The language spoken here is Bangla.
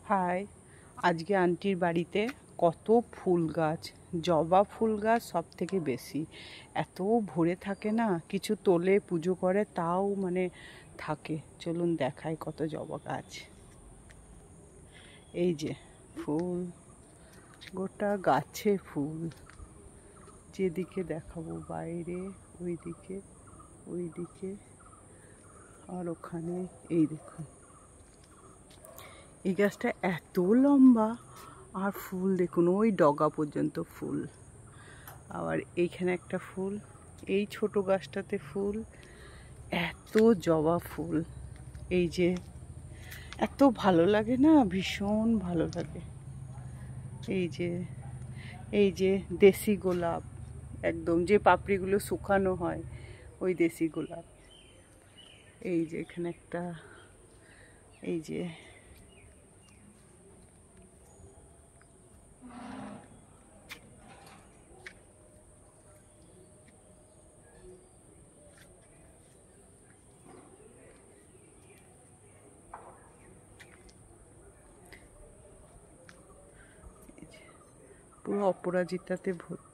হাই, আজকে আন্টির বাড়িতে কত ফুল গাছ, জবা ফুল গাছ সব থেকে বেশি। এত ভরে থাকে না, কিছু তোলে পুজো করে তাও মানে থাকে। চলুন দেখাই কত জবা গাছ। এই যে ফুল, গোটা গাছে ফুল। যেদিকে দেখাবো, বাইরে, ওইদিকে, ওইদিকে, আর ওখানে। এই দেখুন, এই গাছটা এত লম্বা, আর ফুল দেখুন ওই ডগা পর্যন্ত ফুল। আবার এইখানে একটা ফুল, এই ছোট গাছটাতে ফুল, এত জবা ফুল। এই যে এত ভালো লাগে না, ভীষণ ভালো লাগে। এই যে, এই যে দেশি গোলাপ, একদম যে পাপড়িগুলো শুকানো হয়, ওই দেশি গোলাপ। এই যে এখানে একটা, এই যে পুরো অপরাজিতাতে ভর্তি।